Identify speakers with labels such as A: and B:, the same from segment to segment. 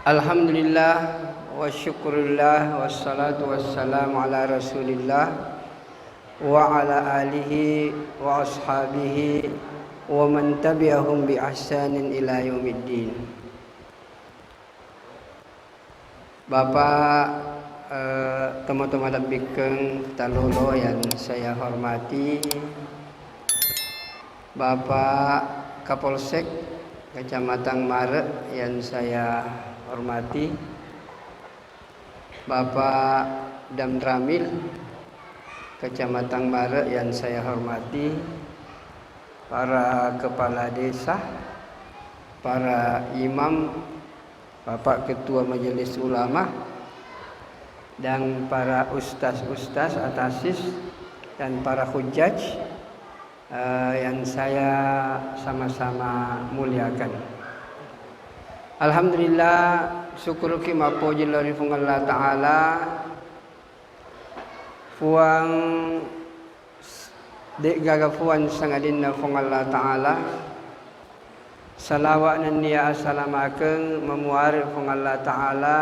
A: Alhamdulillah wa syukurillah wassalatu wassalamu ala rasulillah wa ala alihi wa ashabihi wa man tabi'ahum bi ihsanin ila yaumiddin. Bapak teman-teman lebikeng talolo yang saya hormati, Bapak Kapolsek Kecamatan Marek yang saya hormati, Bapak Damramil Kecamatan Marek yang saya hormati, para kepala desa, para imam, Bapak Ketua Majelis Ulama, dan para ustaz-ustaz atasis dan para hujjaj yang saya sama-sama muliakan. Alhamdulillah, syukur kita puji lari fung Allah Taala, fuang dek gagafuan sangadinna fung Allah Taala, salawat dan dia assalamakeun memuari fung Allah Taala,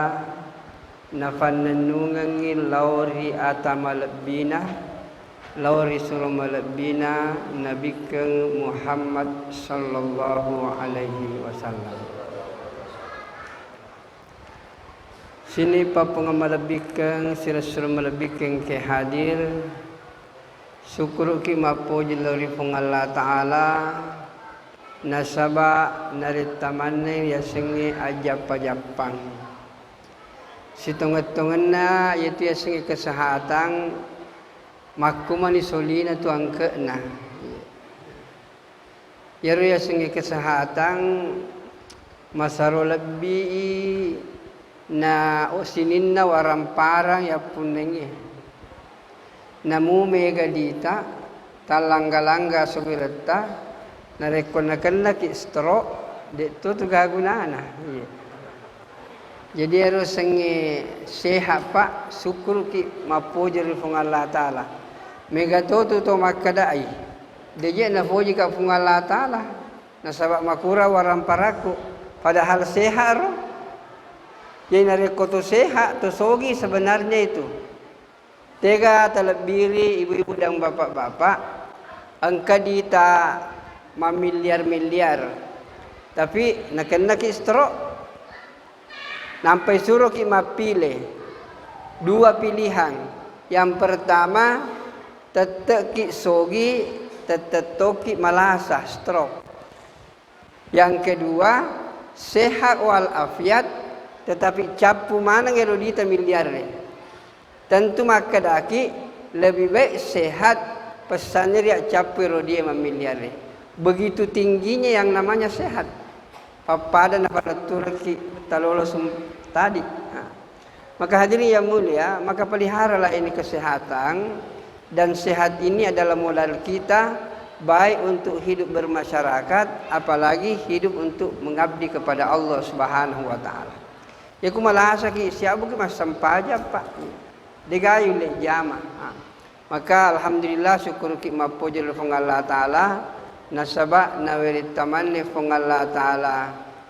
A: nafan nungangi lauri atama lebina, lauri suruma lebina, Nabi Muhammad sallallahu alaihi wasallam. Sini papung malabikang sirasur malabikang ke hadir. Syukur ki mapuji lori fung Allah Taala nasaba naritamanne yasengi ajap-ajapang. Situngat-tunganna yaitu yasengi kesehatan makuma ni solina tu angkeuna. Yaru yasengi kesehatan masaro lebih na sininna waramparang ya punengi namu mega dita talangga-langga subirata narekonakanna ki stro de tu gagunana. Jadi harus sengi sehat pak syukur ki mapuji fung Allah Taala mega tu makadai deje na puji ka fung Allah Taala na sabab makura waramparaku padahal sehat ro. Yang nareko tu sehat tu sogi sebenarnya itu. Tega talabiri ibu-ibu dan bapak-bapak angka dita mamiliar-miliar. Tapi nak stroke nampai suruh ki mapile dua pilihan. Yang pertama tetek ki sogi, tetek toki malasa stroke. Yang kedua sehat wal afiat tetapi capu mana ngelodita miliar ni. Tentu maka daki lebih baik sehat pesannya dia capu dia miliar ni. Begitu tingginya yang namanya sehat. Papada pada turki talolos tadi. Maka hadirin yang mulia, maka peliharalah ini kesehatan, dan sehat ini adalah modal kita baik untuk hidup bermasyarakat, apalagi hidup untuk mengabdi kepada Allah Subhanahu wa taala. Ya ku malasa ki siapa ki mas sampaja pak degayu le jama. Maka alhamdulillah syukur ki mapuji fung Allah Taala nasaba nawerit tamanne fung Allah Taala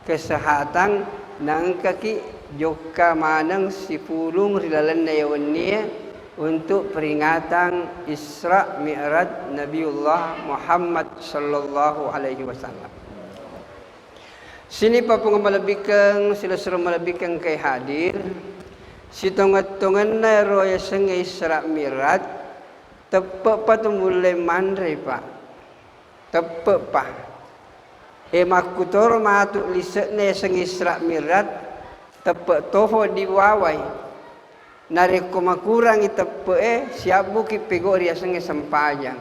A: kesehatan nang kaki joka manang sipulung rilalan yawannya untuk peringatan Isra Mi'raj Nabiullah Muhammad sallallahu alaihi wasallam. Sini papung malabikang sila suruh malabikang kay hadir. Situngat-tungan na roya sang Isra Mi'raj tepe pa tumulay manre pa. Tepe pa. Makutor matuk liset na sang Isra Mi'raj tepe toho diwaway. Nareko makurang itepe siabu ki pego ria sang sampajang.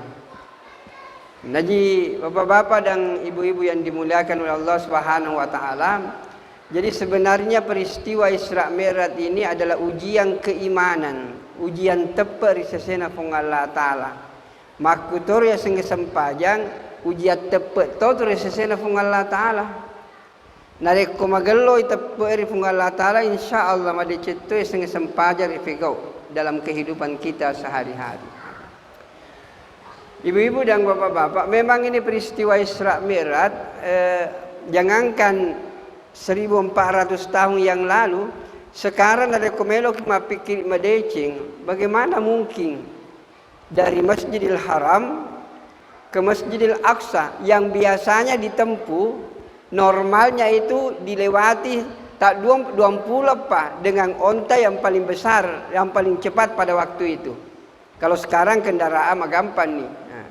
A: Jadi bapak-bapak dan ibu-ibu yang dimuliakan oleh Allah Subhanahu wa taala, jadi sebenarnya peristiwa Isra Mi'raj ini adalah ujian keimanan, ujian tepe risesena fung Allah taala. Makutor ya sing sempajang ujian tepe to risesena fung Allah taala. Nareko magelo tepe ri fung Allah taala insyaallah madicetto sing sempajang ifigau dalam kehidupan kita sehari-hari. Ibu-ibu dan bapak-bapak, memang ini peristiwa Isra Mi'raj, jangankan 1400 tahun yang lalu, sekarang ada komelo mapikir madecing, bagaimana mungkin dari Masjidil Haram ke Masjidil Aqsa yang biasanya ditempuh normalnya itu dilewati tak 20 Pak dengan onta yang paling besar, yang paling cepat pada waktu itu. Kalau sekarang kendaraan mah gampang nih. Nah.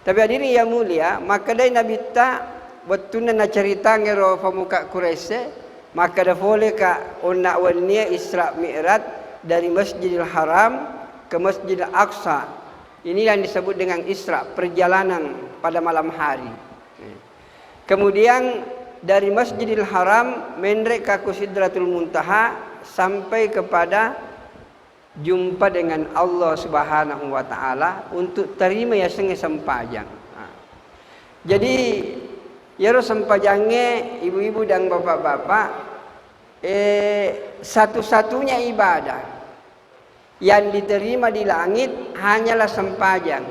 A: Tapi hadirin yang mulia, maka dari Nabi ta betulnya na cerita ngero pamuka Quraisy, maka dah boleh ka onak wania Isra Mi'raj dari Masjidil Haram ke Masjidil Aqsa. Ini yang disebut dengan Isra, perjalanan pada malam hari. Kemudian dari Masjidil Haram mendrek ke Sidratul Muntaha sampai kepada jumpa dengan Allah Subhanahu wa taala untuk terima ya sempajang. Jadi ya sempajangnya ibu-ibu dan bapak-bapak satu-satunya ibadah yang diterima di langit hanyalah sempajang.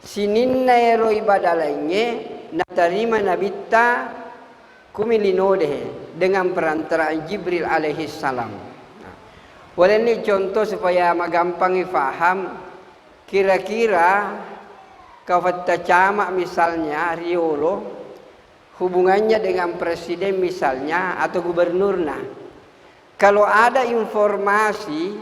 A: Sininna ero ibadah lainnya na terima nabita kumilinode dengan perantaraan Jibril alaihi salam. Oleh ini contoh supaya magampang faham, kira-kira kawat camak misalnya Riolo hubungannya dengan presiden misalnya atau gubernurna. Kalau ada informasi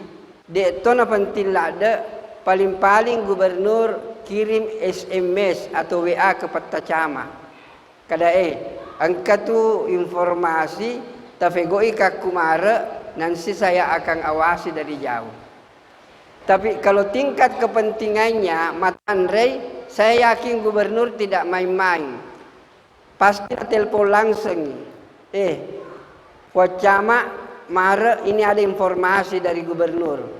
A: detona penting ada paling-paling gubernur kirim SMS atau WA kepada camak. Kada angkat tu informasi tafegoi kakumare nanti saya akan awasi dari jauh. Tapi kalau tingkat kepentingannya matandrei, saya yakin gubernur tidak main-main. Pasti telepon langsung. Wacama mare ini ada informasi dari gubernur.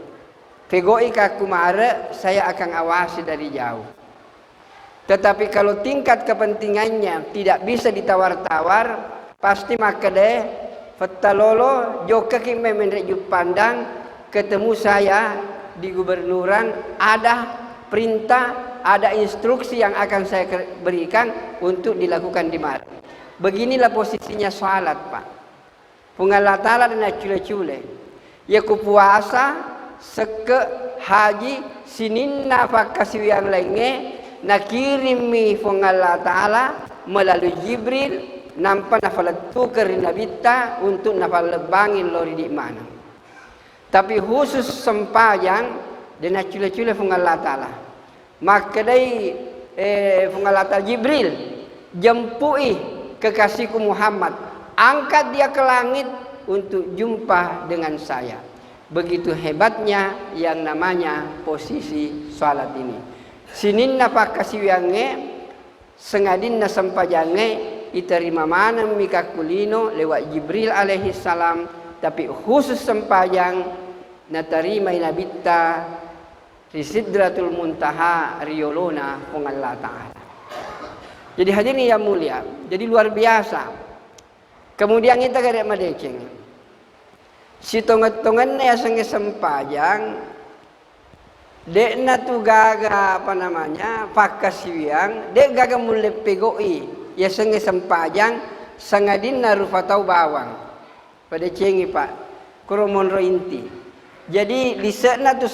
A: Fegoi kakumare saya akan awasi dari jauh. Tetapi kalau tingkat kepentingannya tidak bisa ditawar-tawar, pasti maka deh Fatalolo joka kime menrejuk pandang ketemu saya di gubernuran ada perintah, ada instruksi yang akan saya berikan untuk dilakukan di mana. Beginilah posisinya salat Pak. Pungalah ta'ala dan cule-cule. Ya ku puasa seke haji sininna pakasi yang lainnya nakirimi pungalah ta'ala melalui Jibril nampak nafalat tukar nabita untuk nafalebangin lori di mana. Tapi khusus sempayang dan cule-cule fungal ta'ala. Maka dari fungal ta'ala Jibril jempui kekasihku Muhammad, angkat dia ke langit untuk jumpa dengan saya. Begitu hebatnya yang namanya posisi salat ini. Sininna pakasiwiange sengadinna sempajange iterima mana mikakulino lewat Jibril alaihi salam, tapi khusus sempajang natarima inabita di Sidratul Muntaha riolona pung Allah Ta'ala. Jadi hadirin yang mulia, jadi luar biasa. Kemudian kita gadek madeceng si tongan-tongannya sange sempajang dek na tu gaga apa namanya pakasiwiang dek gaga mulai pegoi ya sange sempajang sangadin narufatau bawang pada cengi Pak kuromon inti. Jadi lisana tu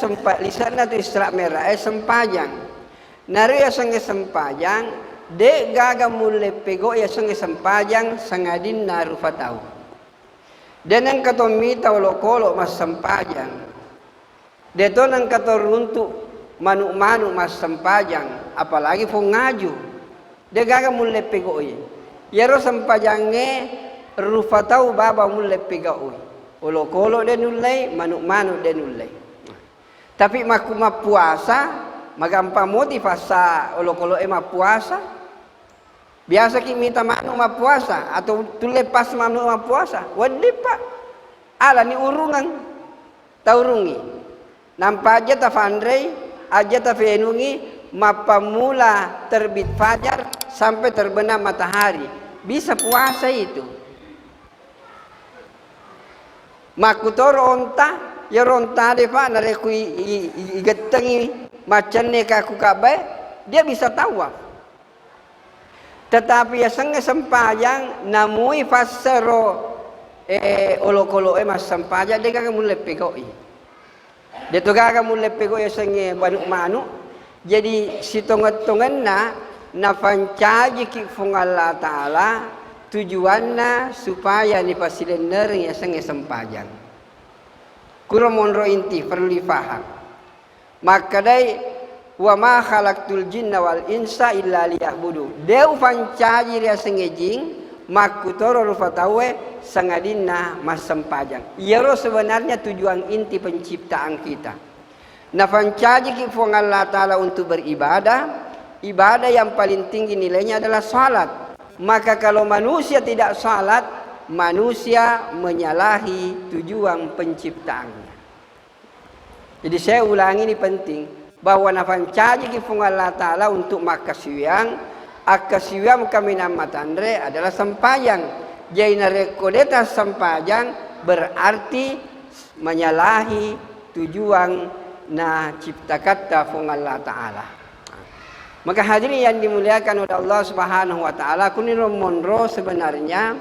A: Isra merah sempajang naru ya sange sempajang dek gaga mulai pego ya sange sempajang sangadin narufatau dan yang katomita olok-olok mas sempajang deto nang katoruntu manuk-manuk mas sempajang apalagi fong ngaju dia gaga mulai pegoi. Ya ro sampajange rufatau baba mulai pegoi. Olo-kolo dia nulai, manuk-manuk dia nulai. Tapi makuma puasa, magampa motivasa olo-kolo puasa. Biasa ki minta manuk ma puasa atau tulai pas manuk ma puasa. Wadi Pak. Ala ni urungan. Taurungi. Nampak aja ta fandrei, aja ta fenungi mapamula terbit fajar sampai terbenam matahari bisa puasa itu. Makutoro onta ya ronta de Pak nareku igetengi macanne kaku kabai dia bisa tawaf. Tetapi ya senge sempajang namui fassaro olokolo mas sempajang dia kagak mulai pegoi. Dia tu kagak mulai pegoi ya senge banuk manuk. Jadi si tonget-tongen na pancaji ki fung Allah Ta'ala tujuanna supaya ni pasilener ya senge sempajang. Kuro monro inti perlu difaham. Maka dai wa ma khalaqtul jinna wal insa illa liya'budu. Deu pancaji ria sengejing makutoro rufatawe sangadinna mas sempajang. Iero sebenarnya tujuan inti penciptaan kita. Nah pancaji ki fung Allah Ta'ala untuk beribadah. Ibadah yang paling tinggi nilainya adalah salat. Maka kalau manusia tidak salat, manusia menyalahi tujuan penciptaannya. Jadi saya ulangi ini penting. Bahwa nafan caji ki fung Allah Ta'ala untuk akasiwang kami nama tandre adalah sempajang. Jadi narekodeta sempajang berarti menyalahi tujuan na cipta kata fung Allah Ta'ala. Maka hadirin yang dimuliakan oleh Allah Subhanahu wa Ta'ala, kuniro monro sebenarnya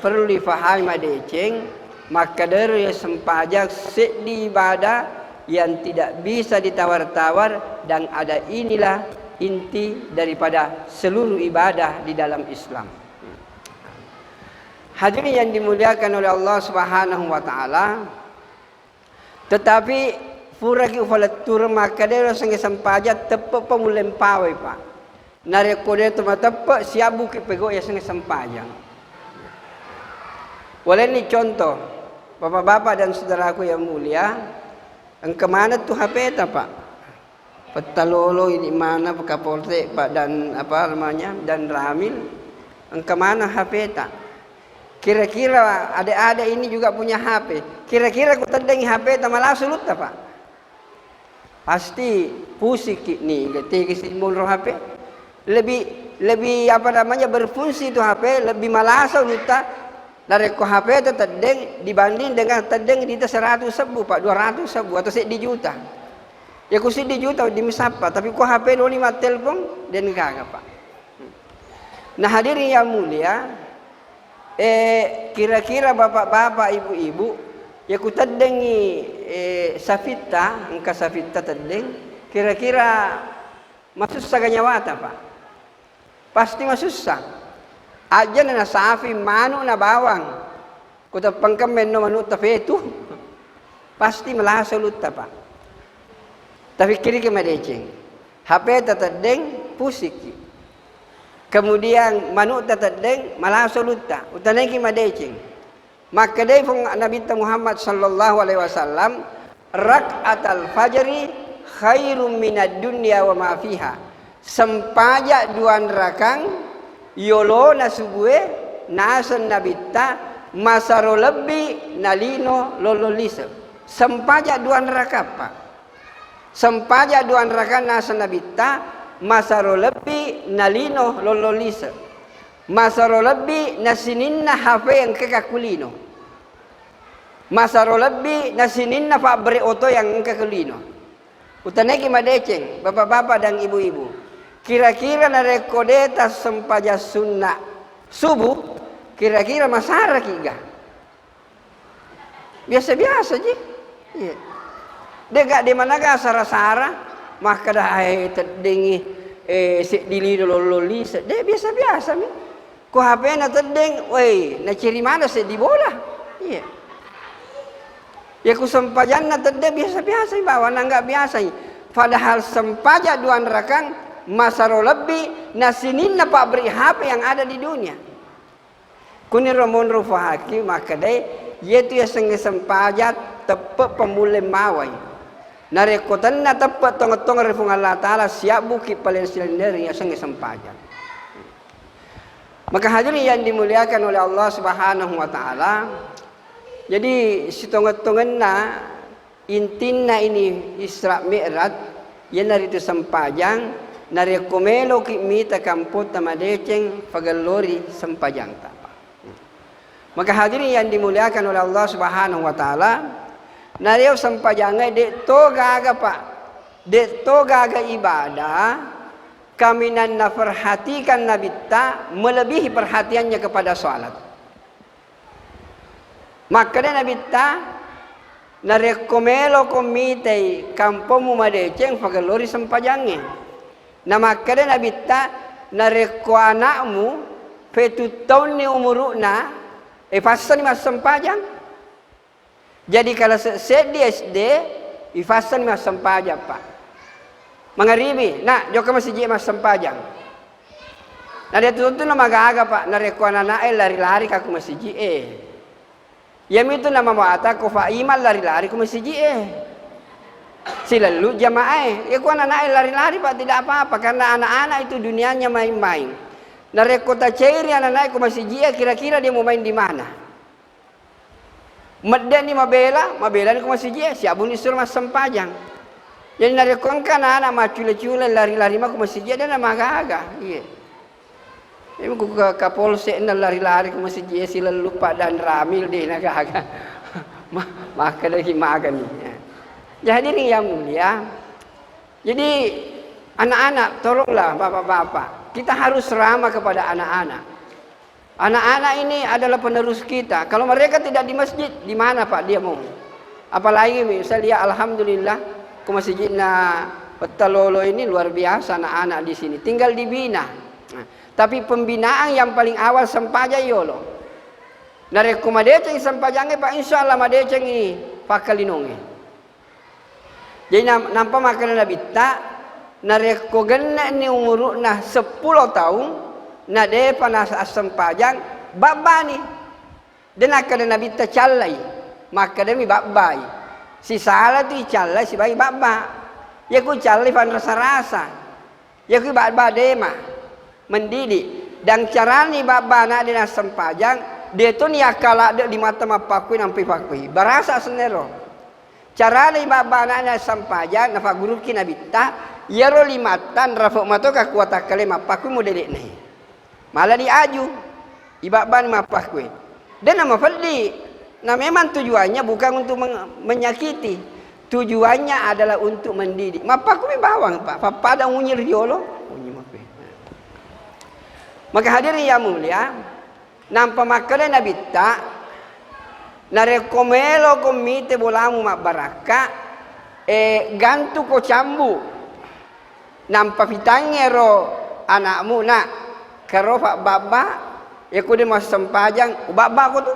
A: perlu difahami madeceng maka dari sempajang sedih ibadah yang tidak bisa ditawar-tawar dan ada inilah inti daripada seluruh ibadah di dalam Islam. Hadirin yang dimuliakan oleh Allah Subhanahu wa Ta'ala, tetapi furaki ufalatur maka dia sange sempaja tepe pemulem pawai pak. Narekode tu tepe siabu ki pego ya sange sempajang. Boleh ni contoh, bapak-bapak dan saudaraku yang mulia. Engke mana tuh HP ta Pak? Petalolo ini mana Pak Kapolsek Pak dan apa namanya dan Ramil. Engke mana HP ta? Kira-kira ada ini juga punya HP. Kira-kira ku terdengi HP ta malah sulut ta Pak? Pasti pusing nih ketika si mulro HP. Lebih apa namanya berfungsi itu HP lebih malas sulut ta. Dari ko HP itu terdeng dibanding dengan terdeng di 100.000 Pak 200.000 atau di juta. Ya ku di juta di misapa tapi ko HP lo 5 telepon dan kagak Pak. Nah hadirin yang mulia, kira-kira bapak-bapak ibu-ibu ya ku terdengi safita engka safita terdeng kira-kira masuk saganyawata Pak. Pasti masuk sah. Aja na safi manu na bawang kuta pangkamen no manu tafetu pasti melasa luta Pak. Tapi kiri ke madeceng HP tatadeng pusiki kemudian manu tatadeng malasa luta utanai ki madeceng maka dai fung Nabi Muhammad sallallahu alaihi wasallam rakaatal fajri khairum minad dunya wa ma fiha. Sempaja duan rakang yolo na subuhe nasan nabita masaro lebih nalino lololisa. Sempaja duan rakapa. Sempaja duan raka nasan nabita masaro lebih nalino lololisa. Masaro lebih nasinin na hafe yang kekakulino. Masaro lebih nasinin na fabre oto yang kekakulino. Utaneki madeceng bapak-bapak dan ibu-ibu. Kira-kira narekodeta sempaja sunnah subuh kira-kira masara kiga biasa-biasa ji iya dega di mana ga sara-sara maka dah terdengi dilino lololi deh biasa-biasa mi ko HP na terdeng woi na ciri mana di bola iya ya ku sempajan na terdeng biasa-biasa bawa na enggak biasa padahal sempaja duan rakang masaro lebih nasinin na pabrik HP yang ada di dunia. Kuni ramon rufahaki maka dai yaitu ya senge sempajat tepe pemulai mawai. Narekotan na tepe tong-tong refung Allah Ta'ala siap buki paling silender ya senge sempajat. Maka hadirin yang dimuliakan oleh Allah Subhanahu wa Ta'ala. Jadi si tong-tongan na intinna ini Isra Mi'raj yan narito sempajang narekomelo ki mita kampot tamadeceng pagalori sempajang tapa. Maka hadirin yang dimuliakan oleh Allah Subhanahu wa Ta'ala, nareo sempajangay de to gaga pa. De to gaga ibadah kami nan perhatikan Nabi ta melebihi perhatiannya kepada salat. Maka Nabi ta na rekomelo komite kampomu madeceng fagalori sempajange. Na maka Nabi ta na reko anakmu fetu tahun ni umuruna fasan mas sempajang. Jadi kalau di SD ifasan mas sempajang pak. Mangaribi, nak joko masih mas sempajang. Nah dia tuh nama aga pak, nareko anak lari-lari kaku masih Yam itu nama mata ko fa imal lari-lari ku masih Silalu jamaah, ya ku anak lari-lari pak tidak apa-apa karena anak-anak itu dunianya main-main. Nareko ta cairi anak-anak ku masih kira-kira dia mau main di mana? Medden ni mabela ni ku masih siabun isur mas sempajang. Jadi nareko kan anak macule-cule lari-lari mah ku masih dia nama aga. Iya. Ini ku ke polsek na lari-lari ku masih sila lupa dan ramil deh naga-aga. Maka dari makan ni. Jadi ini yang mulia. Jadi anak-anak tolonglah bapak-bapak. Kita harus ramah kepada anak-anak. Anak-anak ini adalah penerus kita. Kalau mereka tidak di masjid, di mana Pak dia mau? Apalagi misalnya alhamdulillah ke masjid na Petalolo ini luar biasa anak-anak di sini. Tinggal dibina. Tapi pembinaan yang paling awal sempaja yolo. Nareko madeceng sempajangnya Pak insyaallah madeceng ini pakalinonge. Jadi nampak makanan Nabi ta nareko genna ni umuruna 10 tahun na de panas sempajang babani. Dan akan Nabi ta callai maka demi babai. Si salah tu callai si bagi baba. Ya ku callai pan rasa-rasa. Ya ku baba dema. Mendidik dan cara ni baba nak dia sempajang dia tu ni akala ada di mata mapakui nampi pakui barasa senero cara ni baba nak sempajang nafa guru ki Nabi ta yaro limatan rafu mato ka kuata kale mapakui modele ni malah diaju ibaba ni mapakui dan nama faldi nah memang tujuannya bukan untuk menyakiti tujuannya adalah untuk mendidik mapakui bawang pak pada unyir yolo. Maka hadirin yang mulia, nampak makanan Nabi ta narekomelo komite bolamu mak baraka gantu ko cambu nampak pitangero anakmu nak karo pak baba ya ku de mas sempajang baba ko tu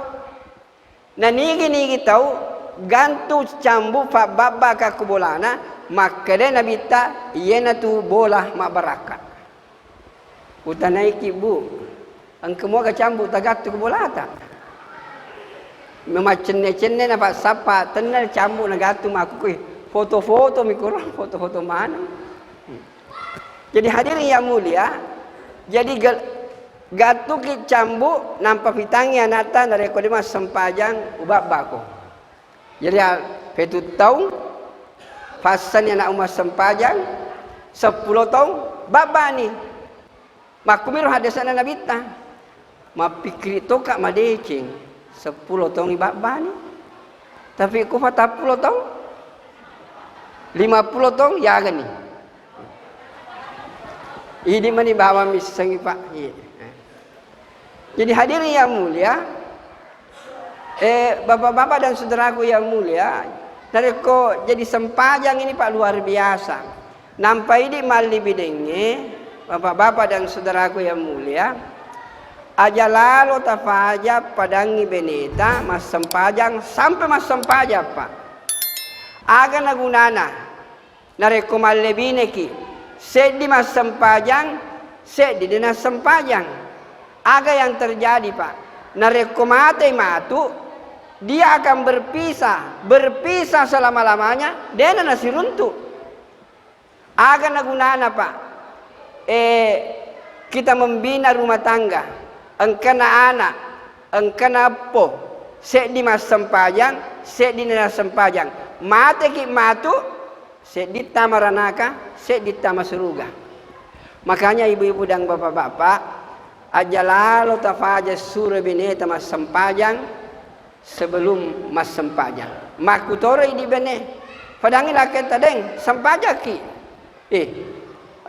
A: na nigi tahu gantu cambu pak baba ka kubolana makanan Nabi ta iena tu bola mak baraka. Utanaiki bu, angke mua kacambu tagatu kebolata. Memang cenne napa sapa tenar cambu nagatu maku foto-foto mikro foto-foto mana. Jadi hadirin yang mulia, jadi gatu ki cambu nampak pitangnya nata dari kodema sempajang ubak bako. Jadi petu tahun pasan yang nak umat sempajang 10 tahun baba ni. Makumiro hadasan Nabi ta mapikri to kak madeceng 10 tahun ibaba ni tapi ku 40 tahun 50 tahun ya gani ini mani bawa misangi pak jadi hadirin yang mulia bapak-bapak dan saudaraku yang mulia dari ko jadi sempajang ini pak luar biasa nampai di mali bidenge bapak-bapak dan saudaraku yang mulia aja lalu tafaja padangi beneta mas sempajang sampai mas sempajang pak aga nagunana nareko malebine ki sedi mas sempajang sedi dina sempajang aga yang terjadi pak nareko mate matu dia akan berpisah selama-lamanya dan nasi runtuh aga nagunana pak kita membina rumah tangga engkana anak engkana po sek di mas sempajang sek di nana sempajang mate ki matu sek di tamaranaka sek di tamasuruga makanya ibu-ibu dan bapak-bapak ajalalo tafaja sura bineta mas sempajang sebelum mas sempajang makutoro di bene padangin laket tadeng sempajaki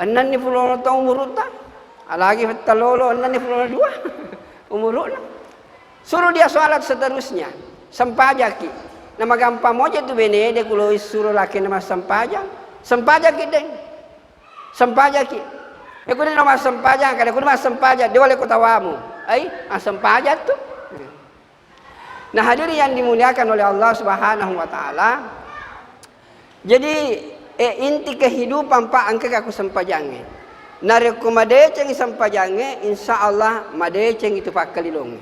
A: Anan ni puluh tahun umur ta. Lagi talolo anan ni puluh dua umur na. Suruh dia sholat seterusnya. Sempajaki. Nama gampang moja tu bene de kulo suruh laki nama sempajang. Sempajaki deng. Sempajaki. Aku ni nama sempajang kada aku nama sempajak dia boleh kutawamu. Sempajak tu. Nah, hadirin yang dimuliakan oleh Allah Subhanahu wa taala. Jadi inti kehidupan Pak angka aku sempajange. Nareku madeceng sempajange insyaallah madeceng itu Pak kalilong.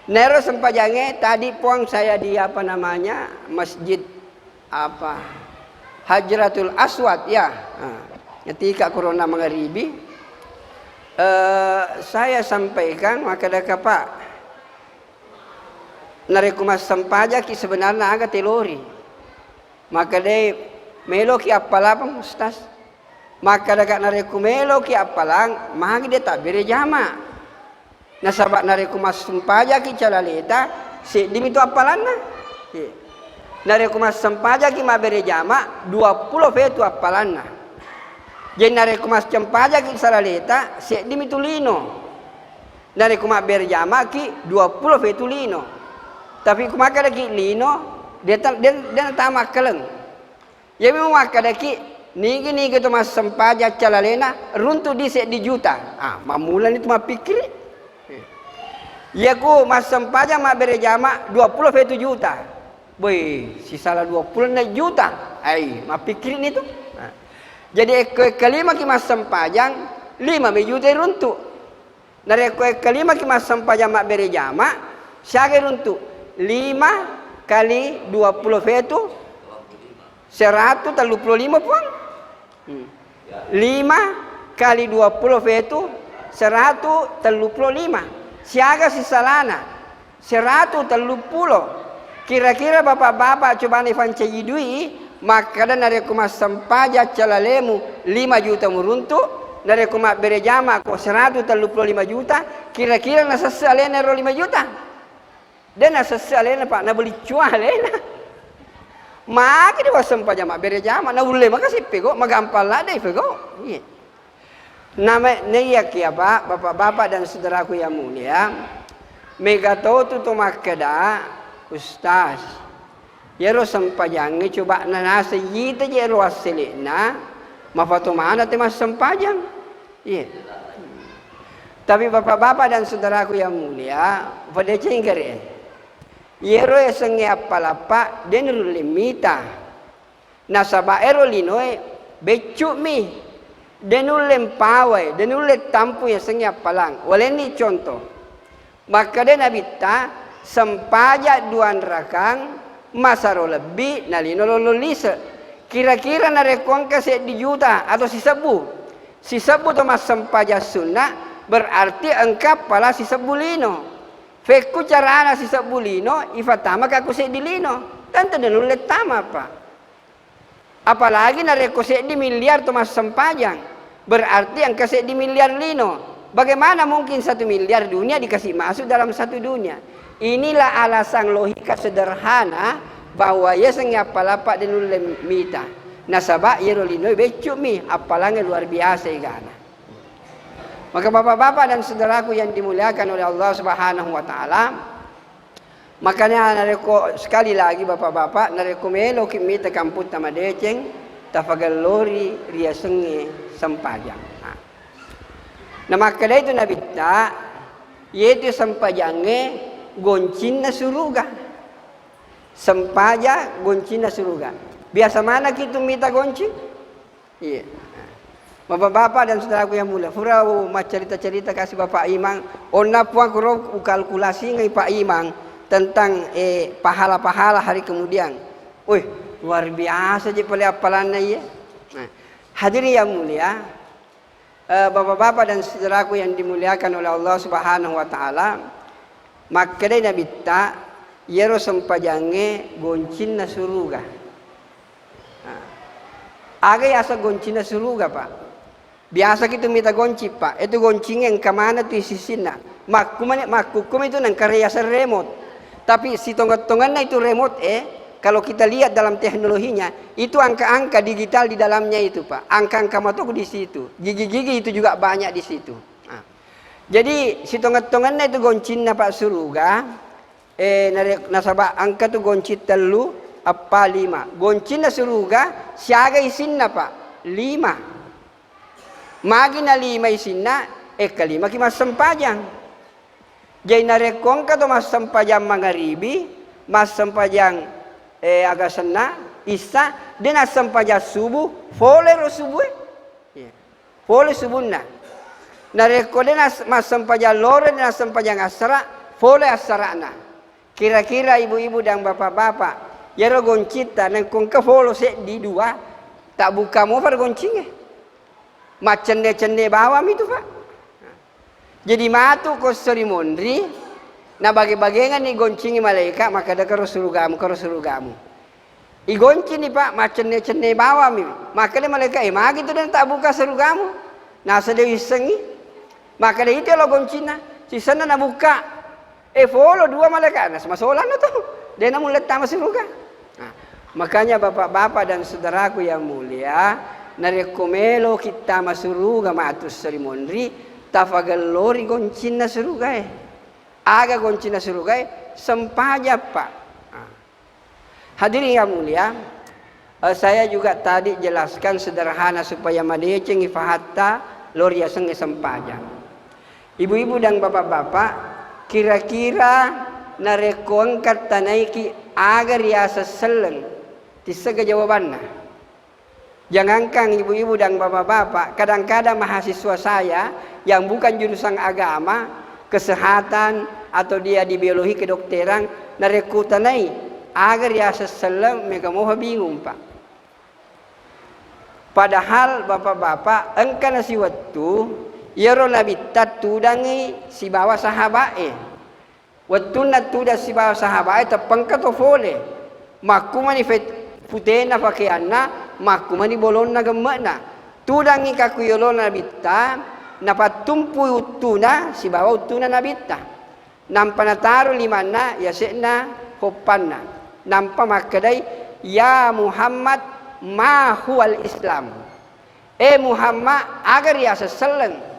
A: Nero sempajange tadi puang saya di apa namanya masjid apa Hajratul Aswad ya. Ketika corona mengharibi saya sampaikan maka daka Pak nareku mas sempajaki sebenarnya agak telori. Maka dia melo ki apalapang ustaz. Maka dekat nareku melo ki apalang magi dia tak bere jama. Nah sabak nareku mas sempajaki calaleta si dimi tu apalana. Nareku mas sempajaki ma bere jama 20 fetu apalana. Jadi nareku mas sempajaki calaleta si dimi tu lino. Nareku ma bere jama ki 20 fetu lino. Tapi kumaka lagi lino dia tamak keleng. Ya memang maka daki nigi tu mas sempaja calalena runtuh di juta. Mamulan itu mah pikir. Ya ku mas sempaja mah bere jama 20 juta. Boy, si salah 20 juta. Mah pikirin itu. Jadi kelima ki mas sempajang 5 juta runtuh. Dari kelima ki mas sempajang mah bere jama siaga runtuh 5 kali 20 fetu 135 puang. 5 kali 20 fetu 135. Siaga sisalana 130. Kira-kira bapak-bapak coba nih fancayidui maka dan dari kumas sempaja calalemu 5 juta meruntuk dari kumas berejama kok 135 juta kira-kira nasa salena 5 juta. Dan nasa salena Pak na beli cuah lena. Maka dia wasam pajama berejama na boleh makasih pego magampal lah deh pego. Nama neyak ya Pak, bapak-bapak dan saudaraku yang mulia. Megato tu makada ustaz. Yero sampajange coba na nasa yita jero aselena mafatu mana te mas sampajang. Tapi bapak-bapak dan saudaraku yang mulia, pada cengkere. Yero esenge apalapa denul limita. Nasaba ero linoe becuk mi denul lempawai denul tampu esenge apalang. Waleni contoh. Maka den abita sempaja duan rakang masaro lebih nalino lolisa. Kira-kira narekong kasi di juta atau si sebu. Si sebu to mas sempaja sunnah berarti engkap pala si sebulino. Feku cara ana si sebulino ifatama ka kuse dilino. Tanto denulet tama Pak. Apalagi nareko di miliar to mas sempajang. Berarti yang kasih di miliar lino. Bagaimana mungkin 1 miliar dunia dikasih masuk dalam satu dunia? Inilah alasan logika sederhana bahwa ya sengya palapa denul mita. Nasaba yerolino becuk mi apalagi luar biasa igana. Maka bapak-bapak dan saudaraku yang dimuliakan oleh Allah Subhanahu wa taala, makanya nareko sekali lagi bapak-bapak nareko melo kimita kamput tamadeceng tafagalori ria senge sempajang. Nah maka itu nabita yaitu sempajange goncina suruga. Sempaja goncina suruga. Biasa mana kita minta goncin? Iya. Bapak-bapak dan saudaraku yang mulia, furau cerita-cerita kasih Bapak Imang, onna puang kuro kalkulasi ngai Pak Imang tentang pahala-pahala hari kemudian. Wih, luar biasa je pale apalannya ya. Nah, hadirin yang mulia, bapak-bapak dan saudaraku yang dimuliakan oleh Allah Subhanahu wa taala, maka dai nabita yero sempajange goncina suruga. Aga asa goncina suruga Pak. Biasa kita minta gonci Pak. Itu goncing yang kemana tuh sisina. Makukum itu nang karyasa remote. Tapi si tonggat-tongannya itu remote kalau kita lihat dalam teknologinya, itu angka-angka digital di dalamnya itu Pak. Angka-angka matuk di situ. Gigi-gigi itu juga banyak di situ. Nah, jadi hitung-hitungannya itu goncinna Pak suruga. Nasabah angka tu goncit telu apa 5. Goncinna suruga siaga isinna Pak 5. Magina 5 isinna kelima ki mas sempajang. Jadi narekong ka to mas sempajang mangaribi, mas sempajang agasana isa dan as sempajang subuh, fole ro subuh. Fole subuhna. Nareko den mas sempajang lore dan as sempajang asra, fole asrana. Kira-kira ibu-ibu dan bapak-bapak, ya ro goncita nang kong ka folo se di 2, tak buka mo par goncinge. Macende-cende bawam itu Pak. Jadi matu ko mondri, na bagi-bagengan ni goncingi malaikat maka ada kerusurugamu. I goncing ni Pak macende-cende bawam maka dia malaikat magi tu dan tak buka surugamu. Nah sedewi sengi, maka dia itu lo goncina, si sana na buka. Follow 2 malaikat, nah sama solan tu, dia nak mulai tamat suruga. Nah, makanya bapak-bapak dan saudaraku yang mulia, narekomelo kita masuruga matus serimondri, tafagalori goncina surugai. Aga goncina surugai sempaja Pak. Nah. Hadirin yang mulia, saya juga tadi jelaskan sederhana supaya madeceng ifahatta loria senge sempaja. Ibu-ibu dan bapak-bapak, kira-kira narekong katanaiki agar riasa seleng tisaga jawabannya. Jangankan ibu-ibu dan bapak-bapak, kadang-kadang mahasiswa saya yang bukan jurusan agama, kesehatan atau dia di biologi kedokteran, narekutanai agar riasa seleng mereka mau bingung Pak. Padahal bapak-bapak engkau nasi waktu yaro nabitat tudangi si bawa sahabae. Waktu natuda si bawa sahabae tapangka to fole. Makumani putena pakaianna, makumani bolonna gemana. Tudangi kakuyolo nabita, napatumpu utuna si bawa utuna nabita. Nampa nataru limana yasekna hopanna. Nampa makadai ya Muhammad ma huwal Islam. Muhammad agar ya seseleng.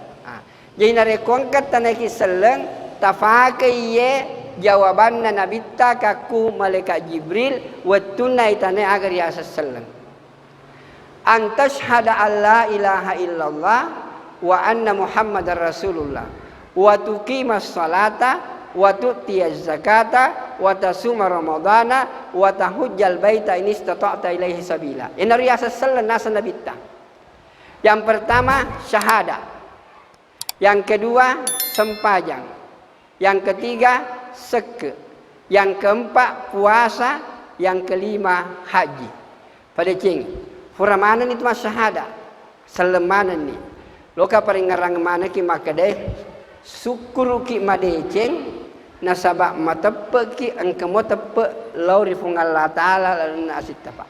A: Jadi narekongkat tanaki seleng tafakai ye jawaban na nabita kaku malaikat Jibril wattunai tanai agar ya seleng. Antashhada alla ilaha illallah wa anna Muhammadar Rasulullah wa tuqimas salata wa tu'tiyaz zakata wa tasuma ramadana wa tahujjal baita in istata'ta ilaihi sabila. Ini riasa seleng nasa nabita. Yang pertama syahada. Yang kedua sempajang. Yang ketiga seke. Yang keempat puasa. Yang kelima haji. Pada cing, furamanan itu mas syahada. Selemanan ni. Loka paling ngarang mana ki makadeh syukur ki madeceng nasabak matepe ki engkemo tepe lauri fungal Allah taala lalu nasit tapa.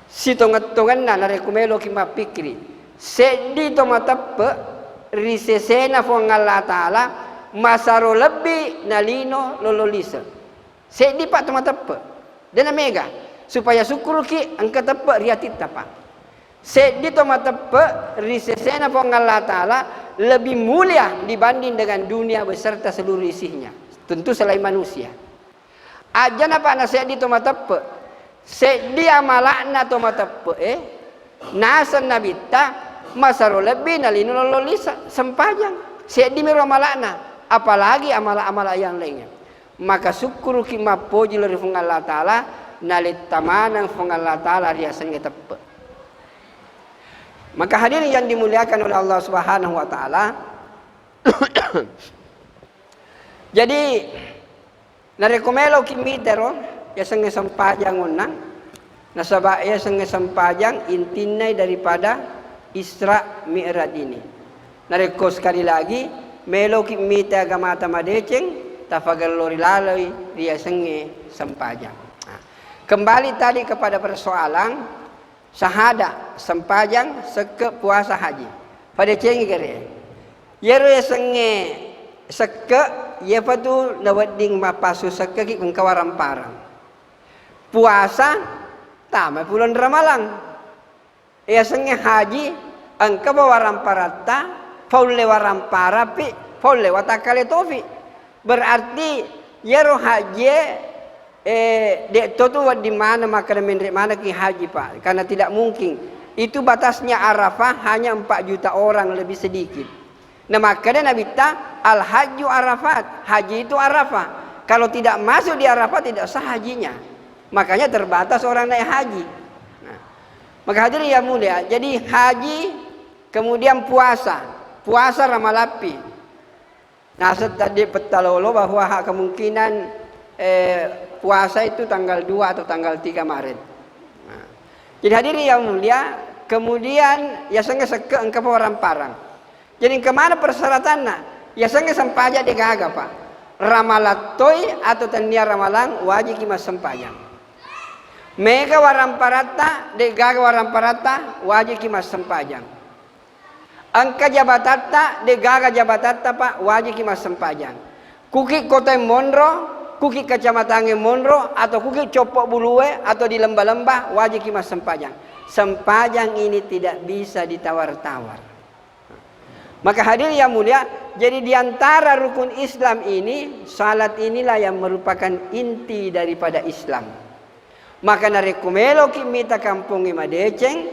A: Sitongan-tongan na narekumelo ki mapikri. Sedi to matepe risesena fong Allah Ta'ala masaro lebih nalino lololisa. Sedi pak toma tepe. Dan mega supaya syukur ki angka tepe riatit tapa. Sedi toma tepe risesena fong Allah Ta'ala lebih mulia dibanding dengan dunia beserta seluruh isinya. Tentu selain manusia. Aja napa na sedi toma tepe. Sedi amalakna toma tepe nasan nabita masaro lebih nalino lolisa sempajang sedi mero malakna apalagi amala-amala yang lainnya. Maka syukur ki mapoji lori fung Allah taala nalit tamanang fung Allah taala riasan tepe. Maka hadirin yang dimuliakan oleh Allah Subhanahu wa taala. Jadi narekomelo ki mitero ya senge sempajang unang nasaba ya senge sempajang intinai daripada Isra Mi'raj ini. Nareko sekali lagi melo ki mita agamata madeceng tafagalori laloi dia senge sempajang. Nah, kembali tadi kepada persoalan syahada sempajang seke puasa haji. Pada cengi kere. Yero ya senge seke ya patu nawading mapasu seke ki engkawaram parang. puasa tama bulan Ramalan. Ya senge haji angka bawaran parata, faule waran parapi, faule watakale tofi. Berarti ya roh haji dek tu di mana maka mana ki haji Pak? Karena tidak mungkin. Itu batasnya Arafah hanya 4 juta orang lebih sedikit. Nah makanya Nabi al haju Arafat, haji itu Arafah. Kalau tidak masuk di Arafah tidak sah hajinya. Makanya terbatas orang naik haji. Nah, maka hadirin yang mulia, jadi haji kemudian puasa Ramalapi. Nah tadi petalolo bahwa kemungkinan puasa itu tanggal 2 atau tanggal 3 Maret. Nah, jadi hadirin yang mulia, kemudian ya senge seke engkau orang parang. Jadi kemana persyaratannya? Ya senge sampaja digaga Pak. Ramalatoi atau tania ramalan wajib kimas sempajang. Mega waram parata digaga waram parata wajib kimas sempajang. Angka jabatata digaga jabatata Pak wajib kimas sempajang. Kuki kota Monro, kuki kecamatan Monro atau kuki Copok Bulue atau di lembah-lembah wajib kimas sempajang. Sempajang ini tidak bisa ditawar-tawar. Maka hadirin yang mulia, jadi diantara rukun Islam ini, salat inilah yang merupakan inti daripada Islam. Maka narekumelo kimita kampung madeceng,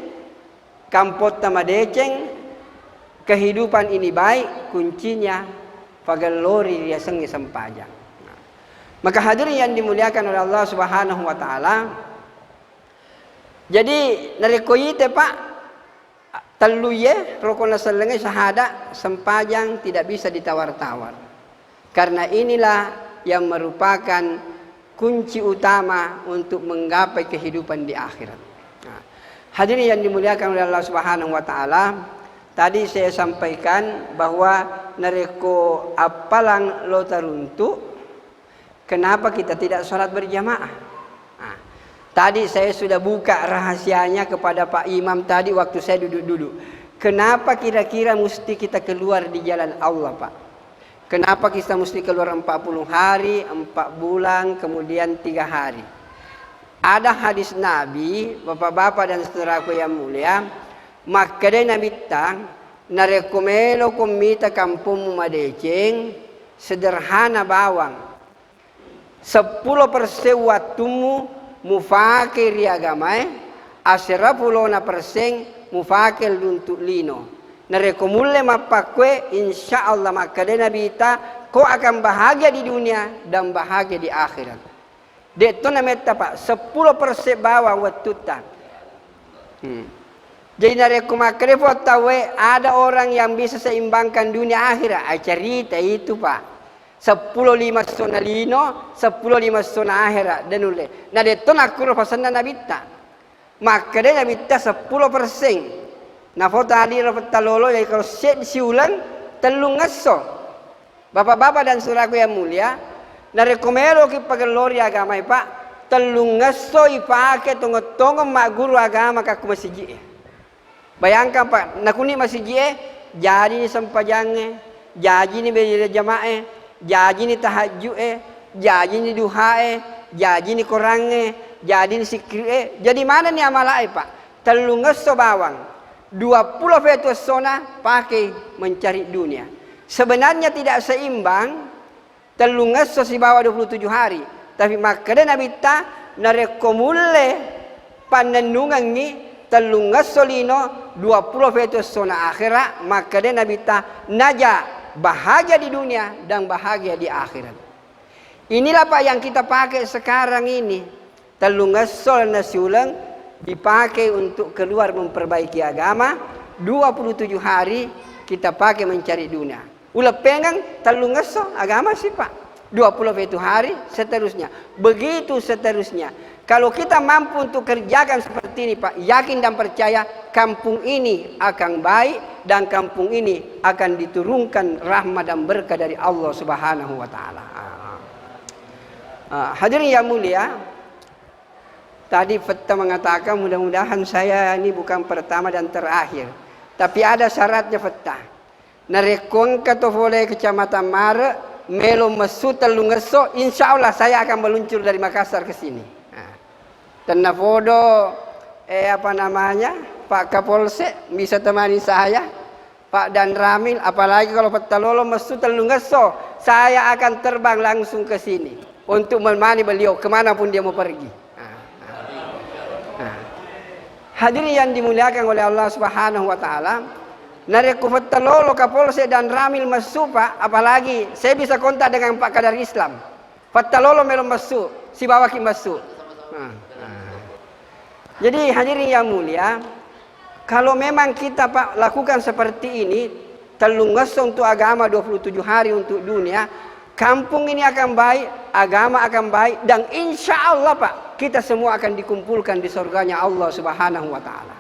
A: kampota madeceng, kehidupan ini baik, kuncinya pagalori dia sengi sempajang. Maka hadirin yang dimuliakan oleh Allah Subhanahu wa taala, jadi narekoyite Pak teluye rukun selenge syahadat sempajang tidak bisa ditawar-tawar. Karena inilah yang merupakan kunci utama untuk menggapai kehidupan di akhirat. Nah, hadirin yang dimuliakan oleh Allah Subhanahu wa taala, tadi saya sampaikan bahwa nareko apalang lo taruntu, kenapa kita tidak sholat berjamaah? Tadi saya sudah buka rahasianya kepada Pak Imam tadi waktu saya duduk-duduk. Kenapa kira-kira mesti kita keluar di jalan Allah Pak? Kenapa kita mesti keluar 40 hari, 4 bulan, kemudian 3 hari? Ada hadis Nabi, bapak-bapak dan saudaraku yang mulia, makanya Nabi tang narekomelo kumita kampung madeceng sederhana bawang 10% waktumu mufakir agamae asirapulona perseng mufakir untuk lino narekomulle mapakwe insyaallah makadena bita kau akan bahagia di dunia dan bahagia di akhirat. Deto nameta Pak 10% bawa watuta. Jadi narekomakre tawe ada orang yang bisa seimbangkan dunia akhirat. Cerita itu Pak. 10 5 sona lino, 10 5 sona akhirat dan ule. Nah deto nakuro pasana nabita. Maka dia nabita 10%. Nah foto hadir petalolo jadi kalau set siulan telung ngaso. Bapak-bapak dan saudaraku yang mulia, narekomelo ki pagalori agama Pak, telung ngaso ipake tongo-tongo mak guru agama kaku masjid. Bayangkan Pak, nakuni masjid jadi ni sampajangnya, jadi ni bejira jamaah. Jadi ni tahajud jadi ni duha jadi ni Quran jadi ni zikir jadi mana ni amalai Pak? Telungeso bawang 20 fetus sona pakai mencari dunia. Sebenarnya tidak seimbang telungeso si bawa 27 hari. Tapi makanya Nabi ta narekomulle panenungan ni telungeso lino 20 fetus sona akhirat makanya Nabi ta naja bahagia di dunia dan bahagia di akhirat. Inilah Pak yang kita pakai sekarang ini. Telungasol nasiulang dipakai untuk keluar memperbaiki agama. 27 hari kita pakai mencari dunia. Ulah pengang telungasol agama sih Pak. 21 hari seterusnya. Begitu seterusnya. Kalau kita mampu untuk kerjakan seperti ini Pak, yakin dan percaya kampung ini akan baik dan kampung ini akan diturunkan rahmat dan berkah dari Allah Subhanahu wa taala. Hadirin yang mulia, tadi Fetta mengatakan mudah-mudahan saya ini bukan pertama dan terakhir. Tapi ada syaratnya Fetta. Narekong katofole kecamatan Mare, melo mesu telungeso, insyaallah saya akan meluncur dari Makassar ke sini. Tanah foto apa namanya, Pak Kapolsek bisa temani saya, Pak Dan Ramil, apalagi kalau Petalolo mesu Telunggaso, saya akan terbang langsung ke sini untuk menemani beliau kemanapun dia mau pergi. Hadirin yang dimuliakan oleh Allah Subhanahu wa taala, nareku Petalolo, Kapolsek Dan Ramil mesu Pak, apalagi saya bisa kontak dengan Pak Kadar Islam. Petalolo melo mesu, si bawaki mesu. Jadi hadirin yang mulia, kalau memang kita Pak lakukan seperti ini, Telunggaso untuk agama 27 hari untuk dunia, kampung ini akan baik, agama akan baik, dan insya Allah Pak, kita semua akan dikumpulkan di surganya Allah Subhanahu wa taala.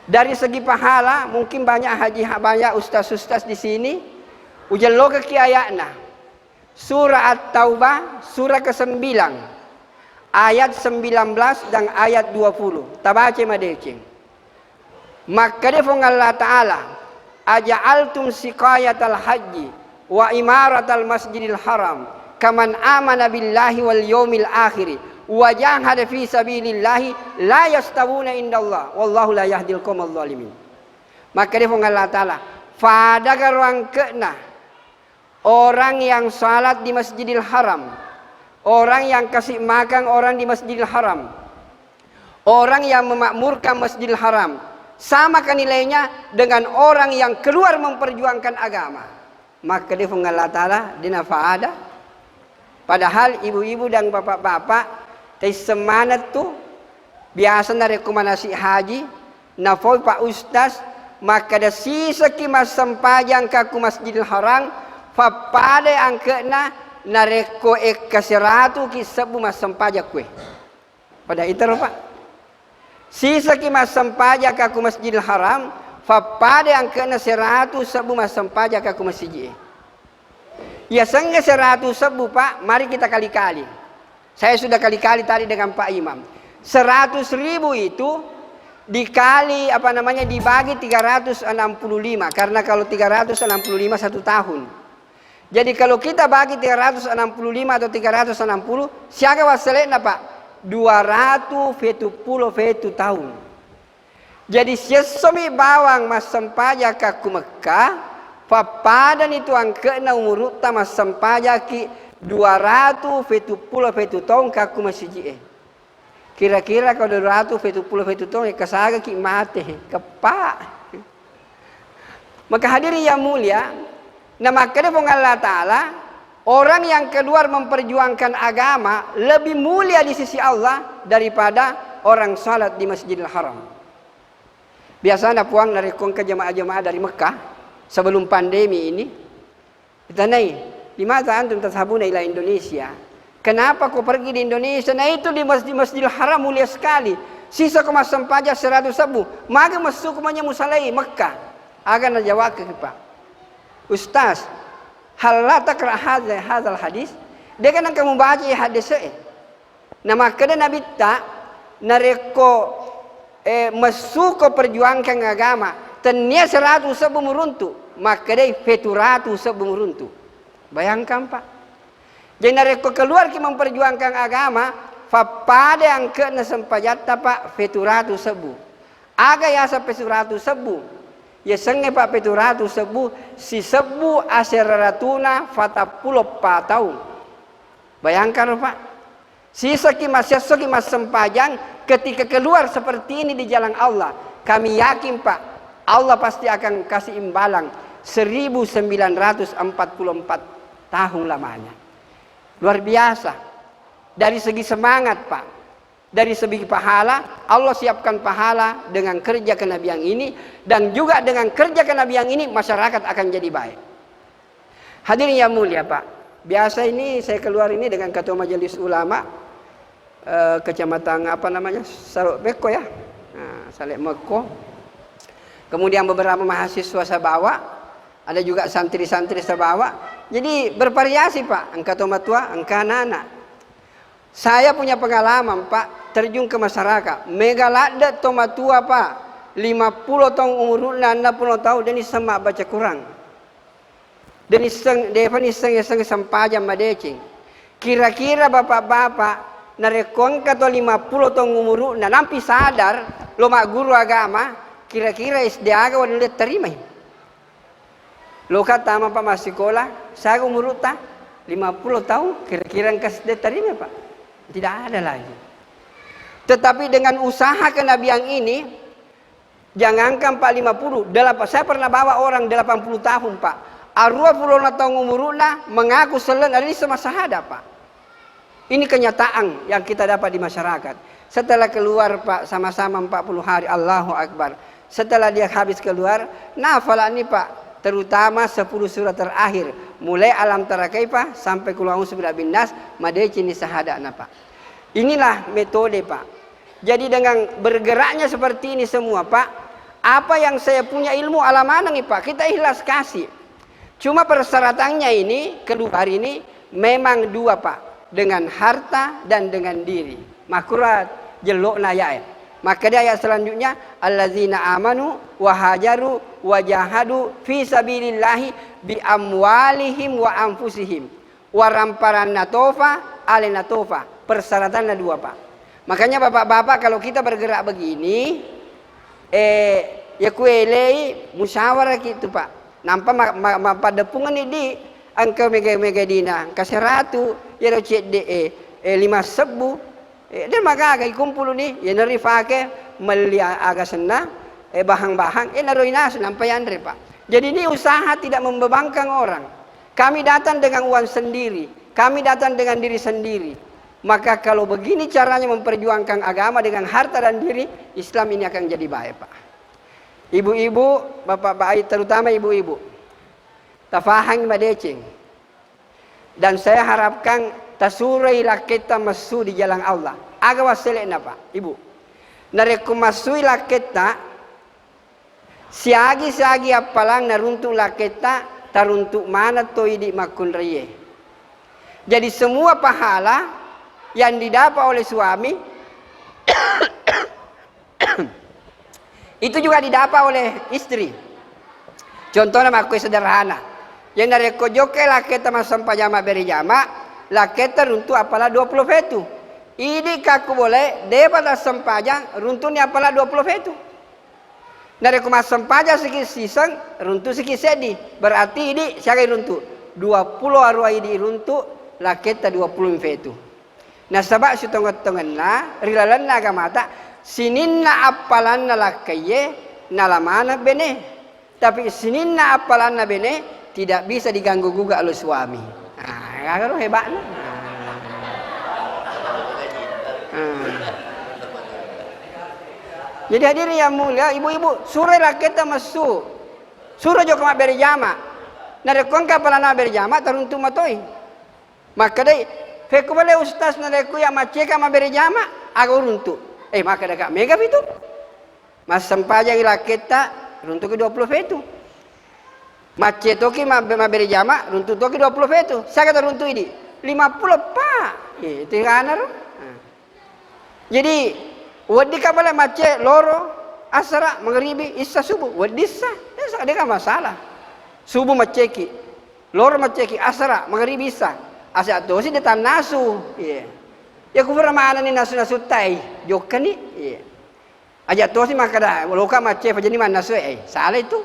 A: Dari segi pahala, mungkin banyak haji, banyak ustaz-ustaz di sini, ujallo ke ayatna. Surah At-Taubah, surah ke-9. Ayat 19 dan ayat 20. Tabace madecing. Maka defong Allah Ta'ala, aja'altum siqayatal haji wa imaratal masjidil haram kaman amana billahi wal yawmil akhiri wa jahada fi sabilillahi la yastawuna indallah wallahu la yahdil qaumal zalimin. Maka defong Allah Ta'ala, fada garwang kena orang yang salat di Masjidil Haram, orang yang kasih makan orang di Masjidil Haram, orang yang memakmurkan Masjidil Haram, sama kan nilainya dengan orang yang keluar memperjuangkan agama. Maka dia Allah Ta'ala dina faada. Padahal ibu-ibu dan bapak-bapak teh semangat tuh biasa na rekomendasi haji nafoi Pak Ustaz, maka ada sisa kimas sempajang kaku Masjidil Haram papade angkena nareko kasiratu ki sabu masampaja kue. Pada itu Pak. Sisa ki masampaja kaku Masjidil Haram, papade angkena 100 sabu masampaja kaku masjid. Ya sangga 100 sabu Pak, mari kita kali-kali. Saya sudah kali-kali tadi dengan Pak Imam. 100.000 itu dikali apa namanya dibagi 365, karena kalau 365 1 tahun. Jadi kalau kita bagi 365 atau 360, siapa wasalena Pak? 270 tahun. Jadi sesomi bawang mas sempaja ke Mekah, papadan itu angkena umur mas sempaja ki 270 tahun ke masjid. Kira-kira kalau 270 tahun kasaga ki mate kepak. Maka hadirin yang mulia, nah makanya Allah Ta'ala, orang yang keluar memperjuangkan agama lebih mulia di sisi Allah daripada orang salat di Masjidil Haram. Biasanya puang dari ke jemaah-jemaah dari Mekah sebelum pandemi ini, kita naik, di mata antum tashabuna ila Indonesia. Kenapa kau pergi di Indonesia? Nah itu di Masjidil Haram mulia sekali. Sisa kemas sempaja 100 sabu, maka masuk kumanya musalai Mekah. Akan jawab ke Pak. Ustaz, hal la takra hadzal hadis? Dia kan kamu baca hadis ini. Nama kada Nabi ta nareko masuk ke perjuangkan agama, tenia 100 sabu meruntu, maka dia feturatu sabu meruntu. Bayangkan Pak. Jadi nareko keluar ki memperjuangkan agama, fapada yang kena sempajata Pak feturatu sabu. Aga ya sampai 100 sabu. Ya senge Pak peturatu sebu si sebu aseraratuna fatapulo patau. Bayangkan Pak, sisa mas sempajang ketika keluar seperti ini di jalan Allah, kami yakin Pak, Allah pasti akan kasih imbalan 1944 tahun lamanya. Luar biasa. Dari segi semangat Pak, dari segi pahala, Allah siapkan pahala dengan kerja kenabian ini, dan juga dengan kerja kenabian ini masyarakat akan jadi baik. Hadirin yang mulia Pak, biasa ini saya keluar ini dengan Ketua Majelis Ulama Kecamatan apa namanya Saluk Beko ya, Salek Meko. Kemudian beberapa mahasiswa saya bawa, ada juga santri-santri saya bawa. Jadi bervariasi Pak, engkau tua, engkau anak-anak. Saya punya pengalaman Pak, terjun ke masyarakat. Megalada toma tua Pak, 50 tahun umur 60 tahun, dan sama baca Quran. Dan iseng sampaja madecing. Kira-kira bapak-bapak narekon kato 50 tahun umur na nampi sadar lo mak guru agama kira-kira SD aga waduh terima. Lo kata apa masih sekolah, saya umur ta 50 tahun kira-kira kas terima Pak. Tidak ada lagi. Tetapi dengan usaha kenabian ini, jangankan Pak 50, saya pernah bawa orang 80 tahun Pak. Arwah puluh tahun umurna mengaku selen ada di semasa hada Pak. Ini kenyataan yang kita dapat di masyarakat. Setelah keluar Pak sama-sama 40 hari Allahu Akbar. Setelah dia habis keluar, nafalah ini Pak, terutama 10 surat terakhir, mulai alam tara kaifa sampai qul a'udzu birabbin nas, madeci ni sahadana Pak. Inilah metode Pak. Jadi dengan bergeraknya seperti ini semua Pak, apa yang saya punya ilmu alamana nih Pak, kita ikhlas kasih. Cuma persyaratannya ini, kedua hari ini memang dua Pak, dengan harta dan dengan diri. Makurat jelok naya. Maka dia ayat selanjutnya, allazina amanu wa hajaru wa jahadu fi sabilillahi bi amwalihim wa anfusihim wa ramparan natofa ale natofa. Persyaratannya dua Pak. Makanya bapak-bapak kalau kita bergerak begini, ya kuelei musyawarah gitu Pak. Nampak pada pungan ini angka mega dina kaseratu ya do CDE 5 sebu dan maka agak kumpul ni ya nari fake melia agak senang bahang-bahang naroi nas nampai andre Pak. Jadi ini usaha tidak membebankan orang. Kami datang dengan uang sendiri, kami datang dengan diri sendiri. Maka kalau begini caranya memperjuangkan agama dengan harta dan diri, Islam ini akan jadi baik Pak. Ibu-ibu, bapak-bapak, terutama ibu-ibu, tafahang madecing. Dan saya harapkan tasurailah kita masuk di jalan Allah. Aga waselena Pak, ibu. Nareku masuilah kita, siagi-siagi apalang naruntuklah kita, taruntuk mana toi di makun reye. Jadi semua pahala yang didapat oleh suami itu juga didapat oleh istri. Contohnya makui sederhana. Yang dari kojoke laketa masam pajama beri jama, laketa runtu apalah 20 fetu. Ini kaku boleh dapat asam pajang runtunya apalah 20 fetu. Dari kumasam pajang sikit sisang runtu sikit sedi. Berarti ini siagai runtu 20 arwah ini runtu laketa 20 fetu. Nah sebab si tonggot-tongan na rilalan na agamata sininna apalan na lakaye nalamana bene. Tapi sininna apalan na bene tidak bisa diganggu gugat oleh suami. Nah, kalau hebatnya. Jadi hadirin yang mulia, ibu-ibu, surailah kita masuk. Surah joko mak beri jama. Narekon kapalana beri jama taruntu matoi. Maka dai feku bale ustaz nareku ya maceka ma beri jama aga runtu. Maka dekat mega itu. Mas sempajang ila kita runtu ke 20 fetu. Mace toki ma beri jama runtu toki 20 fetu. Saya kata runtu ini 50 Pak. Itu kan Jadi wadi kabala mace loro asara maghribi isya subuh wadi sah. Ada kan masalah. Subuh maceki. Loro maceki asara maghribi isya. Asa to si detan nasu. Ya kufur mana ni nasu tai. Jokan ni. Aja to si makada loka mace pajani man nasu salah itu.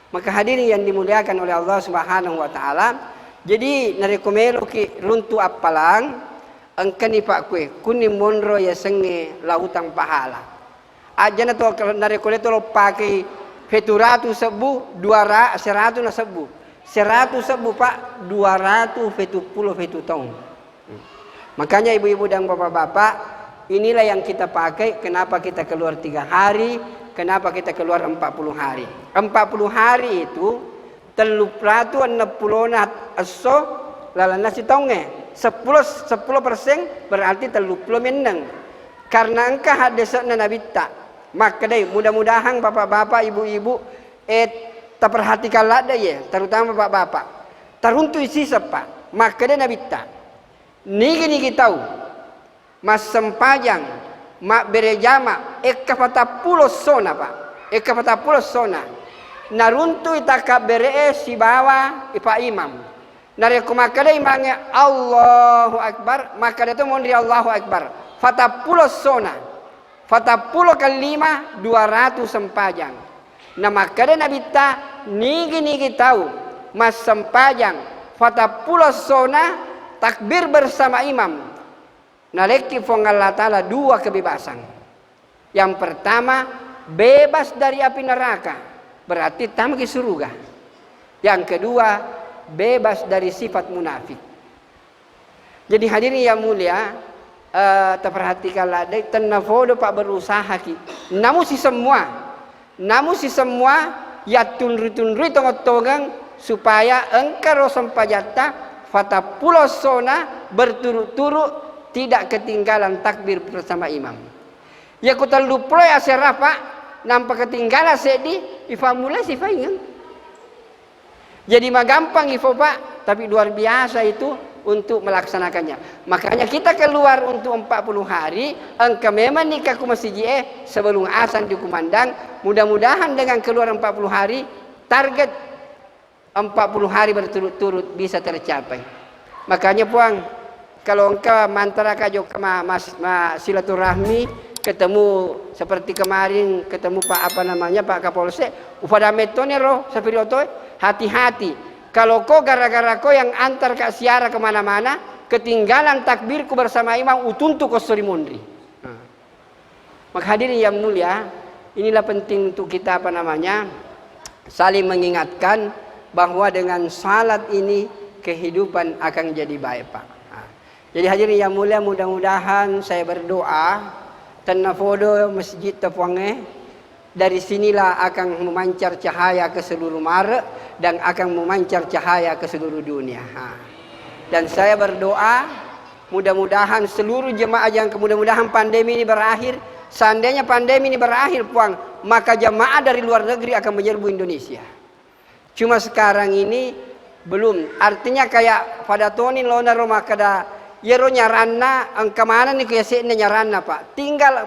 A: Maka hadirin yang dimuliakan oleh Allah Subhanahu wa taala, jadi narekomelo ki runtu apalang angkani Pak kue kuni monro ya senge lautan pahala. Aja na to narekole to lo pakai feturatu sebu 200 100 na sebu. 100 sebu Pak 200 fetu tahun. Makanya ibu-ibu dan bapak-bapak, inilah yang kita pakai. Kenapa kita keluar 3 hari? Kenapa kita keluar 40 hari? 40 hari itu 360 aso lalana si tonge 10% berarti 30 meneng. Karena engkau hadesana nabita. Maka dai mudah-mudahan bapak-bapak, ibu-ibu terperhatikan lada ya, terutama bapak-bapak. Teruntu isi sepa. Maka dai nabita. Nigi tahu. Mas sempajang mak berejama ekapata pulo sona Pak. Ekapata pulo sona. Naruntu itaka bere si bawa ipa imam. Nareku maka dia imangnya Allahu Akbar, maka dia tu mondri Allahu Akbar. Fatapulo sona, fatapulo kalima 200 sempajang. Nah maka dia Nabi ta nigi tahu mas sempajang fatapulo sona takbir bersama imam. Naleki fong Allah Ta'ala 2 kebebasan. Yang pertama bebas dari api neraka, berarti tamu ke surga. Yang kedua bebas dari sifat munafik. Jadi hadirin yang mulia, terperhatikanlah dek tenafodo pak berusaha ki. Namun si semua ya tunri tongotongang supaya engkau sempajata fata pulau sona berturut-turut tidak ketinggalan takbir bersama imam. Ya kutal lupa ya serapa nampak ketinggalan sedi ifa mulai si faingan. Jadi mah gampang ifo pak, tapi luar biasa itu untuk melaksanakannya. Makanya kita keluar untuk 40 hari, engkau memang nikah ku masjid sebelum azan dikumandang. Mudah-mudahan dengan keluar 40 hari, target 40 hari berturut-turut bisa tercapai. Makanya puang, kalau engkau mantara kajo silaturahmi, ketemu seperti kemarin ketemu Pak Pak Kapolsek, upada metone roh sapirioto, hati-hati. Kalau kau gara-gara kau yang antar kak siara kemana-mana, ketinggalan takbirku bersama imam utuntu kosori mundri. Maka hadirin yang mulia, inilah penting untuk kita saling mengingatkan bahwa dengan salat ini kehidupan akan jadi baik pak. Jadi hadirin yang mulia, mudah-mudahan saya berdoa tenafodo masjid tepuange dari sinilah akan memancar cahaya ke seluruh Mare dan akan memancar cahaya ke seluruh dunia. Dan saya berdoa mudah-mudahan seluruh jemaah yang mudah-mudahan pandemi ini berakhir. Seandainya pandemi ini berakhir puang, maka jemaah dari luar negeri akan menyerbu Indonesia. Cuma sekarang ini belum. Artinya kayak pada Tony lona Roma kada yero nyaranna angka mana nih kayak sih nyaranna pak. Tinggal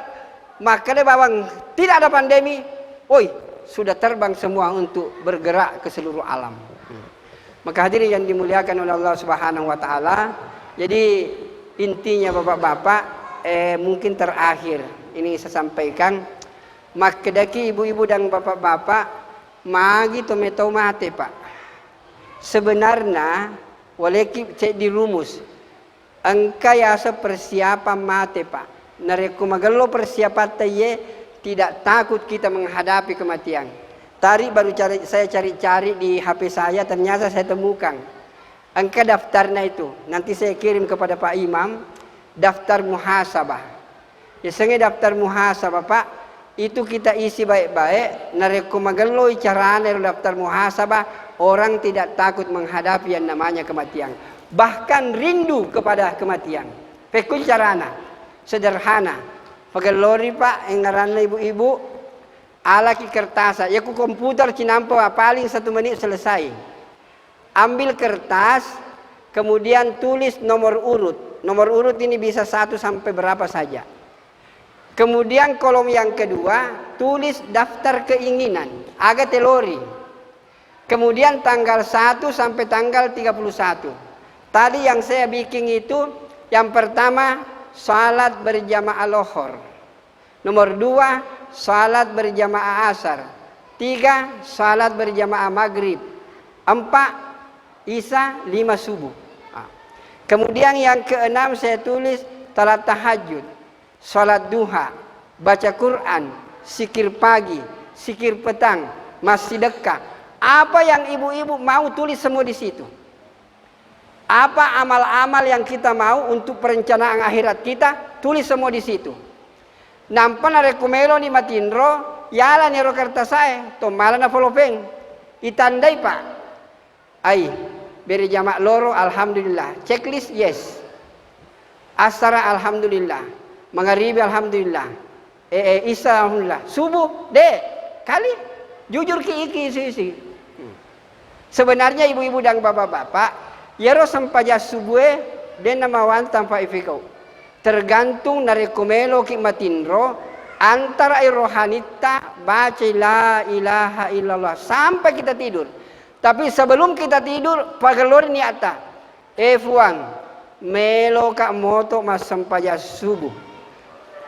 A: maka deh bawang tidak ada pandemi, oi sudah terbang semua untuk bergerak ke seluruh alam. Maka hadirin yang dimuliakan oleh Allah Subhanahu Wa Taala. Jadi intinya bapak-bapak, mungkin terakhir ini saya sampaikan, makedaki ibu-ibu dan bapak-bapak, magi tometo mate pak. Sebenarnya waleki cek dirumus, engka yasa persiapan mate pak. Nareku magalo persiapan taye tidak takut kita menghadapi kematian. Tadi baru saya cari-cari di HP saya, ternyata saya temukan. Angka daftarnya itu, nanti saya kirim kepada Pak Imam, daftar muhasabah. Biasanya daftar muhasabah Pak, itu kita isi baik-baik. Nareku magalo caranya daftar muhasabah, orang tidak takut menghadapi yang namanya kematian. Bahkan rindu kepada kematian. Pekun carana sederhana. Pagalori pak, yang ngaranna ibu-ibu, ala ki kertas, ya ku komputer cinampo paling 1 menit selesai. Ambil kertas, kemudian tulis nomor urut. Nomor urut ini bisa 1 sampai berapa saja. Kemudian kolom yang kedua, tulis daftar keinginan, agak telori. Kemudian tanggal 1 sampai tanggal 31. Tadi yang saya bikin itu, yang pertama, salat berjamaah lohor. Nomor 2, salat berjamaah asar. 3, salat berjamaah maghrib. 4, isya, 5 subuh. Kemudian yang ke-6 saya tulis salat tahajud, salat duha, baca Quran, zikir pagi, zikir petang, masih dekat. Apa yang ibu-ibu mau tulis semua di situ. Apa amal-amal yang kita mau untuk perencanaan akhirat kita, tulis semua di situ. Nampan ada kumelo ni matindro, yala ni rokarta saya, tomala na folopeng. Itandai pak. Ai, beri jamak loro, alhamdulillah. Checklist yes. Asara alhamdulillah. Magharibi alhamdulillah. Isya alhamdulillah. Subuh kali. Jujur ki iki isi. Sebenarnya ibu-ibu dan bapak-bapak, yaro sampaja subuhe den namawan tanpa ifikau. Tergantung dari kumelo ki matindro antara rohanita baca la ilaha illallah sampai kita tidur. Tapi sebelum kita tidur, pagalor niata. Fuang, melo ka moto mas sampaya subuh.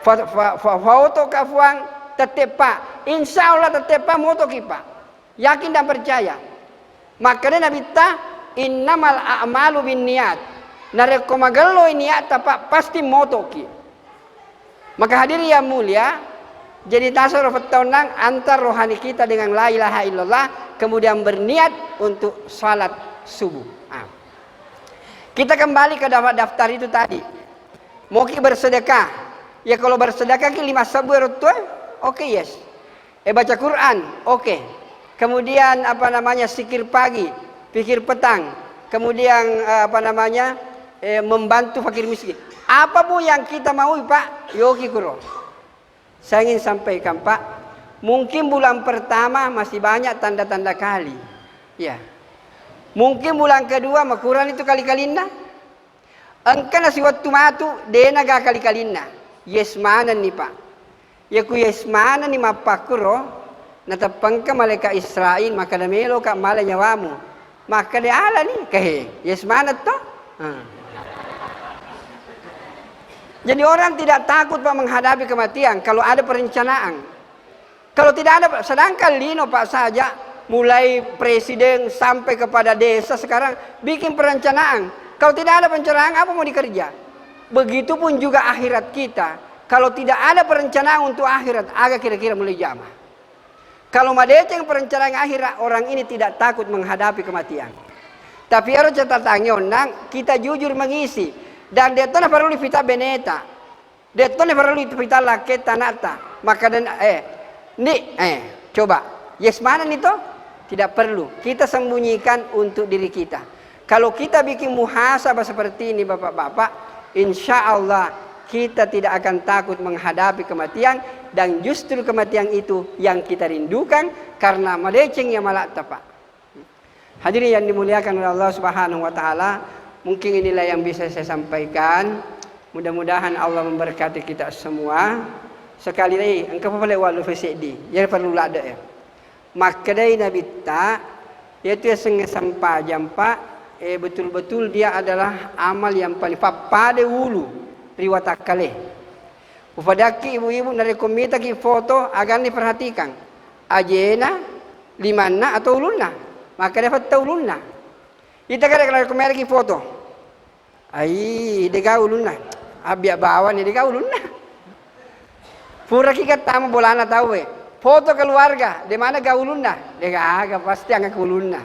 A: Foto ka fuang, tetepa. Insya Allah tetepa moto kipa. Yakin dan percaya. Makanya Nabi ta, innamal a'malu bin niat. Nareko magalo niat apa pasti moto ki. Maka hadirin yang mulia, jadi tasawuf taunang antar rohani kita dengan la ilaha illallah, kemudian berniat untuk salat subuh. Kita kembali ke daftar itu tadi. Mau ki bersedekah. Ya kalau bersedekah ki 5 sabu betul, oke yes. Baca Quran, oke. Kemudian zikir pagi, pikir petang. Kemudian membantu fakir miskin. Apapun yang kita mau Pak, yoki kuro. Saya ingin sampaikan Pak, mungkin bulan pertama masih banyak tanda-tanda kali. Ya. Mungkin bulan kedua makuran itu kali-kalina. Engkau nasi waktu matu, dena ga kali-kalina. Yes mana nih Pak? Ya ku yes mana nih mapakuro, natapangka malaikat Israel maka damelo ka mala nyawamu. Maka dia ala nih kahe. Yes mana to? Jadi orang tidak takut Pak menghadapi kematian kalau ada perencanaan. Kalau tidak ada, sedangkan Lino Pak saja mulai presiden sampai kepada desa sekarang bikin perencanaan. Kalau tidak ada perencanaan apa mau dikerja? Begitupun juga akhirat kita. Kalau tidak ada perencanaan untuk akhirat, agak kira-kira mulai jamah. Kalau madeceng perencanaan akhirat, orang ini tidak takut menghadapi kematian. Tapi harus catatannya nang kita jujur mengisi. Dan dia tuh perlu vita beneta, dia tuh perlu vita laketa nata. Maka dan coba, yes mana nih toh? Tidak perlu. Kita sembunyikan untuk diri kita. Kalau kita bikin muhasabah seperti ini, bapak-bapak, insya Allah kita tidak akan takut menghadapi kematian, dan justru kematian itu yang kita rindukan karena madeceng yang malak tapak. Hadirin yang dimuliakan oleh Allah Subhanahu Wa Taala. Mungkin inilah yang bisa saya sampaikan. Mudah-mudahan Allah memberkati kita semua. Sekali lagi, engkau boleh walu fesedi. Ya perlu ada ya. Maka dari Nabi ta, yaitu yang sengaja sampai jampa. Betul-betul dia adalah amal yang paling pada wulu riwayat kali. Upadaki ibu-ibu dari komite ki foto agar diperhatikan. Ajena, limana atau uluna. Maka dapat tahu uluna. Kita kalau komite ki foto. Ai, dega uluna. Abia bawa ni dega uluna. Pura kita tamu bolana tahu foto keluarga, di mana gauluna? Dega aga pasti angka uluna.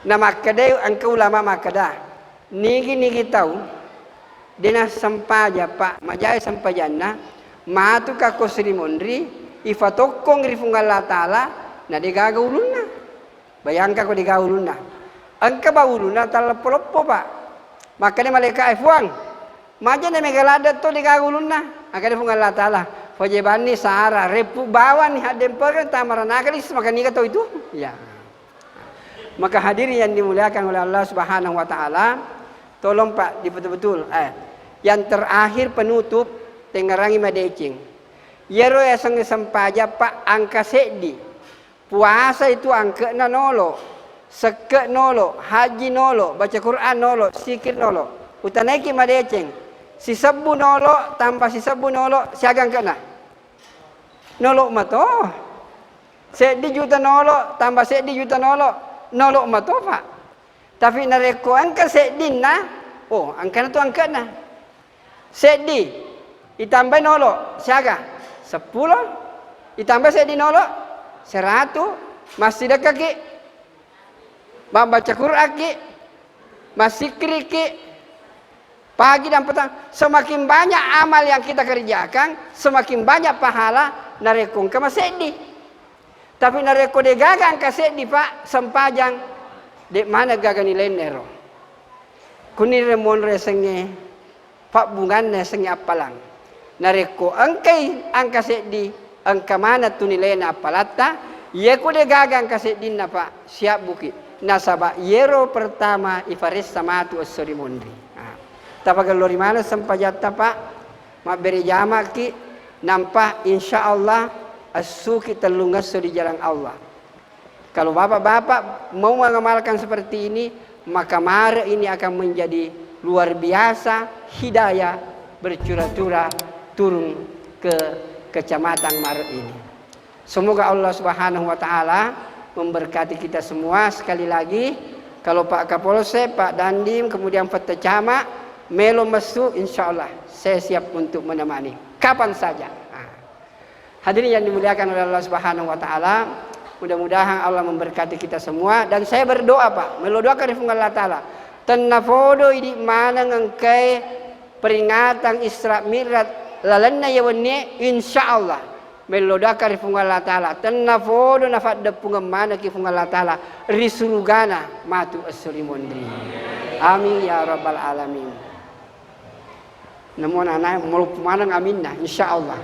A: Nah makadai angka ulama makada. Nigi tahu. Dina sampaja Pak, majai sampajana, matu ka kosrimondri, ifatokong rifungal taala, na dega gauluna. Bayangkan ko dega uluna. Angka bauluna talapopo Pak. Makanya malaikat fuang. Maja na megalada to digaguluna. Agad fung Allah taala. Fajebani sahara repu bawan ni hadem perkan tamaranakalis maka nikah to itu. Ya. Maka hadirin yang dimuliakan oleh Allah Subhanahu Wa Taala, tolong Pak betul-betul. Yang terakhir penutup tengarangi madecing. Yero ya sang sampaja Pak angka sedi. Puasa itu angka na nolo. Seket nolo, haji nolo, baca Quran nolo, zikir nolo. Utanaiki madeceng. Si sabu nolo tambah si sabu nolo siagang kena. Nolo mato. Sedi juta nolo tambah sedi juta nolo, nolo mato Pak. Tapi nareko angka sedi na, oh angka na tu angka na. Sedi ditambah nolo siaga 10, ditambah sedi nolo 100, masih dekat ki. Membaca Quran ki, masikri ki, pagi dan petang. Semakin banyak amal yang kita kerjakan, semakin banyak pahala narekong ke masedi. Tapi nareko de gagang ke sedi Pak, sempajang de mana gagang nilai nero. Kunir remon resenge, Pak bungannya sengi apalang. Nareko angkai angka sedi, angka mana tu nilai na apalata, ye ko de gagang ke sedi na Pak, siap bukit. Nasaba yero pertama ifaris samatu as-surimundi. Tapagal lori mana sampajata Pak, maberi jama ki nampak insyaallah as-suki telungas di jalan Allah. Kalau bapak-bapak mau mengamalkan seperti ini, maka Maret ini akan menjadi luar biasa, hidayah bercurah-curah turun ke kecamatan Maret ini. Semoga Allah Subhanahu wa taala memberkati kita semua. Sekali lagi, kalau Pak Kapolsek, Pak Dandim, kemudian Pak Camat melo masuk, insyaallah saya siap untuk menemani kapan saja. Hadirin yang dimuliakan oleh Allah Subhanahu wa taala, mudah-mudahan Allah memberkati kita semua. Dan saya berdoa Pak, melodoakan di Allah taala. Tennafodo di mana ngengkai peringatan Isra Mi'raj lalanna ya wenne insyaallah melodoakan di Allah taala. Tennafodo nafad de pungamana ki Allah taala risurugana matu as-sulimondri. Amin ya rabbal alamin. Namun anak mau pemanang aminah insyaallah.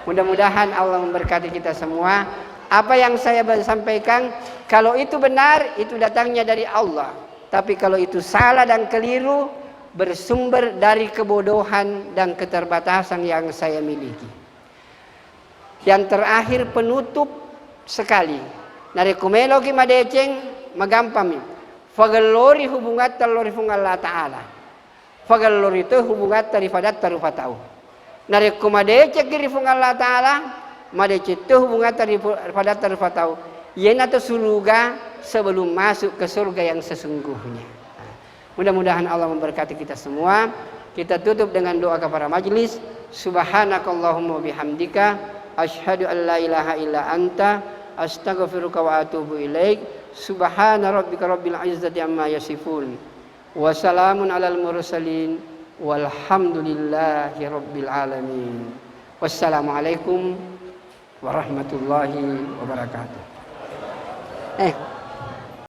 A: Mudah-mudahan Allah memberkati kita semua. Apa yang saya sampaikan, kalau itu benar, itu datangnya dari Allah. Tapi kalau itu salah dan keliru, bersumber dari kebodohan dan keterbatasan yang saya miliki. Yang terakhir penutup sekali. Nari kumelo ki madeceng magampami. Fagalori hubungat talori fung Allah Ta'ala. Fagalori itu hubungat tarifadat tarufatau. Nari kumadece kiri fung Allah Ta'ala. Madece itu hubungan tarifadat tarufatau. Yena tu surga sebelum masuk ke surga yang sesungguhnya. Mudah-mudahan Allah memberkati kita semua. Kita tutup dengan doa kepada majelis. Subhanakallahumma bihamdika asyhadu an la ilaha illa anta astaghfiruka wa atubu ilaik. Subhana rabbika rabbil izzati amma yasifun. Wa salamun alal mursalin walhamdulillahi rabbil alamin. Wassalamualaikum warahmatullahi wabarakatuh.